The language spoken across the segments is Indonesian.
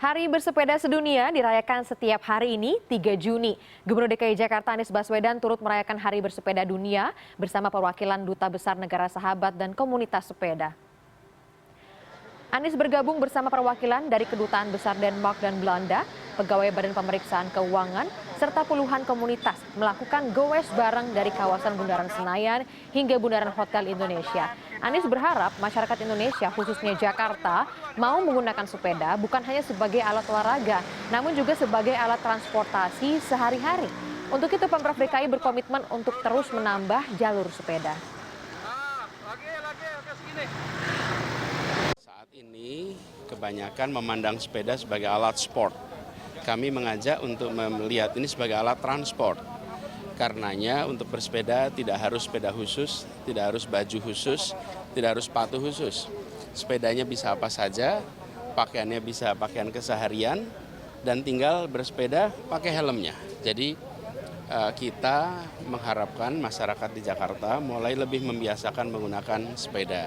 Hari Bersepeda Sedunia dirayakan setiap hari ini, 3 Juni. Gubernur DKI Jakarta Anies Baswedan turut merayakan Hari Bersepeda Dunia bersama perwakilan Duta Besar Negara Sahabat dan komunitas sepeda. Anies bergabung bersama perwakilan dari Kedutaan Besar Denmark dan Belanda, pegawai Badan Pemeriksaan Keuangan, serta puluhan komunitas melakukan goes bareng dari kawasan Bundaran Senayan hingga Bundaran Hotel Indonesia. Anies berharap masyarakat Indonesia, khususnya Jakarta, mau menggunakan sepeda bukan hanya sebagai alat olahraga, namun juga sebagai alat transportasi sehari-hari. Untuk itu, Pemprov DKI berkomitmen untuk terus menambah jalur sepeda. Saat ini kebanyakan memandang sepeda sebagai alat sport. Kami mengajak untuk melihat ini sebagai alat transport. Karenanya untuk bersepeda tidak harus sepeda khusus, tidak harus baju khusus, tidak harus sepatu khusus. Sepedanya bisa apa saja, pakaiannya bisa pakaian keseharian, dan tinggal bersepeda pakai helmnya. Jadi kita mengharapkan masyarakat di Jakarta mulai lebih membiasakan menggunakan sepeda.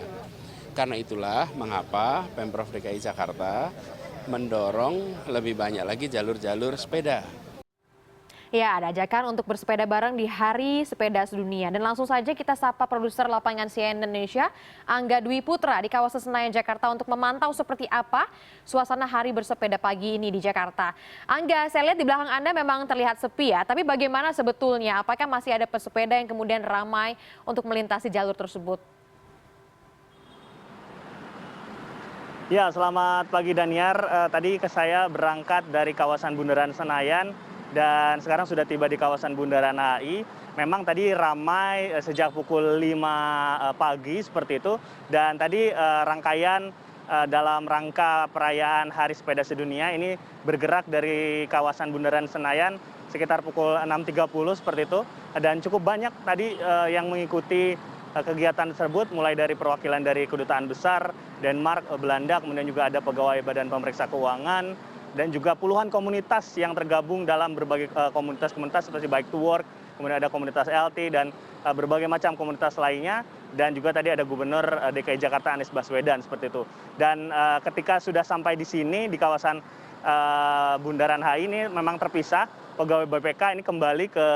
Karena itulah mengapa Pemprov DKI Jakarta mendorong lebih banyak lagi jalur-jalur sepeda. Ya, ada ajakan untuk bersepeda bareng di Hari Sepeda Sedunia. Dan langsung saja kita sapa produser lapangan CNN Indonesia, Angga Dwi Putra di kawasan Senayan, Jakarta untuk memantau seperti apa suasana Hari Bersepeda pagi ini di Jakarta. Angga, saya lihat di belakang Anda memang terlihat sepi ya, tapi bagaimana sebetulnya? Apakah masih ada pesepeda yang kemudian ramai untuk melintasi jalur tersebut? Ya, selamat pagi Daniar. Tadi saya berangkat dari kawasan Bundaran Senayan dan sekarang sudah tiba di kawasan Bundaran HI. Memang tadi ramai sejak pukul 5 pagi seperti itu. Dan tadi rangkaian dalam rangka perayaan Hari Sepeda Sedunia ini bergerak dari kawasan Bundaran Senayan sekitar pukul 6.30 seperti itu. Dan cukup banyak tadi yang mengikuti kegiatan tersebut, mulai dari perwakilan dari Kedutaan Besar Denmark, Belanda, kemudian juga ada pegawai Badan Pemeriksa Keuangan, dan juga puluhan komunitas yang tergabung dalam berbagai komunitas-komunitas seperti Bike to Work, kemudian ada komunitas LT, dan berbagai macam komunitas lainnya, dan juga tadi ada Gubernur DKI Jakarta Anies Baswedan seperti itu. Dan ketika sudah sampai di sini, di kawasan Bundaran HI ini memang terpisah, pegawai BPK ini kembali ke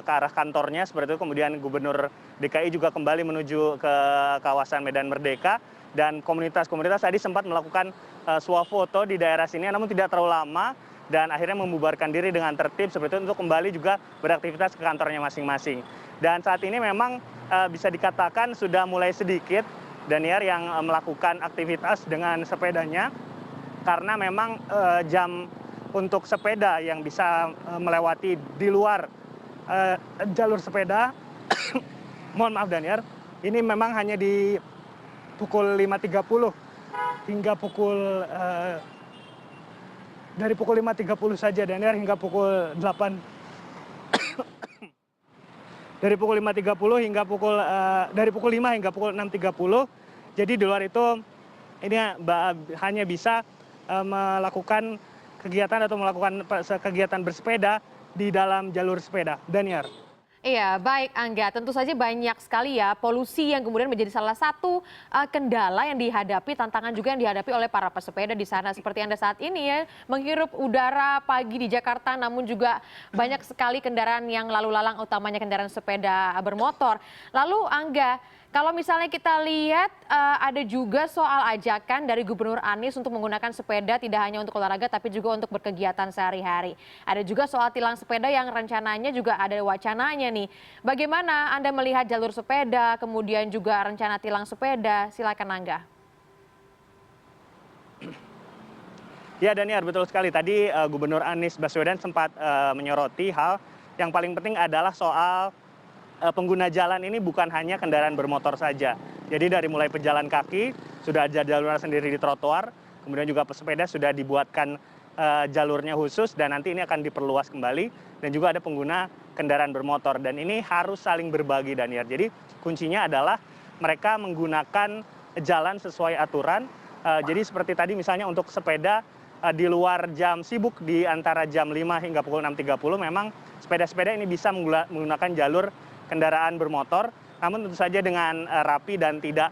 arah kantornya seperti itu, kemudian Gubernur DKI juga kembali menuju ke kawasan Medan Merdeka, dan komunitas-komunitas tadi sempat melakukan swafoto di daerah sini, namun tidak terlalu lama, dan akhirnya membubarkan diri dengan tertib seperti itu untuk kembali juga beraktivitas ke kantornya masing-masing. Dan saat ini memang bisa dikatakan sudah mulai sedikit Daniar yang melakukan aktivitas dengan sepedanya, karena memang jam untuk sepeda yang bisa melewati di luar jalur sepeda, mohon maaf Daniar, ini memang hanya di pukul 5.30 hingga pukul dari pukul 5.30 saja Daniar hingga pukul 8 dari pukul 5.30 hingga pukul dari pukul 5 hingga pukul 6.30. Jadi di luar itu ini hanya bisa melakukan kegiatan atau melakukan kegiatan bersepeda di dalam jalur sepeda. Daniar. Iya, baik Angga. Tentu saja banyak sekali ya polusi yang kemudian menjadi salah satu kendala yang dihadapi, tantangan juga yang dihadapi oleh para pesepeda di sana. Seperti Anda saat ini ya, menghirup udara pagi di Jakarta, namun juga banyak sekali kendaraan yang lalu lalang, utamanya kendaraan sepeda bermotor. Lalu Angga, kalau misalnya kita lihat ada juga soal ajakan dari Gubernur Anies untuk menggunakan sepeda tidak hanya untuk olahraga tapi juga untuk berkegiatan sehari-hari. Ada juga soal tilang sepeda yang rencananya juga ada wacananya nih. Bagaimana Anda melihat jalur sepeda, kemudian juga rencana tilang sepeda? Silakan Angga. Ya Daniar, betul sekali. Tadi Gubernur Anies Baswedan sempat menyoroti hal yang paling penting adalah soal pengguna jalan ini bukan hanya kendaraan bermotor saja. Jadi dari mulai pejalan kaki, sudah ada jalur sendiri di trotoar, kemudian juga pesepeda sudah dibuatkan jalurnya khusus, dan nanti ini akan diperluas kembali, dan juga ada pengguna kendaraan bermotor. Dan ini harus saling berbagi, Daniar. Jadi kuncinya adalah mereka menggunakan jalan sesuai aturan. Jadi seperti tadi misalnya untuk sepeda di luar jam sibuk, di antara jam 5 hingga pukul 6.30, memang sepeda-sepeda ini bisa menggunakan jalur kendaraan bermotor, namun tentu saja dengan rapi dan tidak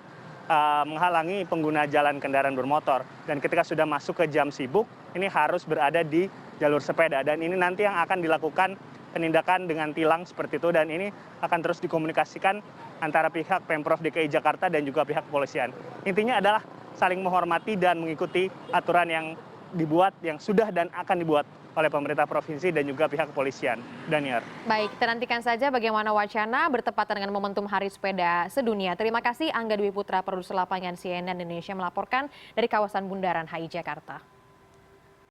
menghalangi pengguna jalan kendaraan bermotor. Dan ketika sudah masuk ke jam sibuk, ini harus berada di jalur sepeda. Dan ini nanti yang akan dilakukan penindakan dengan tilang seperti itu. Dan ini akan terus dikomunikasikan antara pihak Pemprov DKI Jakarta dan juga pihak kepolisian. Intinya adalah saling menghormati dan mengikuti aturan yang dibuat, yang sudah dan akan dibuat oleh pemerintah provinsi dan juga pihak kepolisian. Daniar. Baik, kita nantikan saja bagaimana wacana bertepatan dengan momentum Hari Sepeda Sedunia. Terima kasih Angga Dwi Putra, produser lapangan CNN Indonesia melaporkan dari kawasan Bundaran HI Jakarta.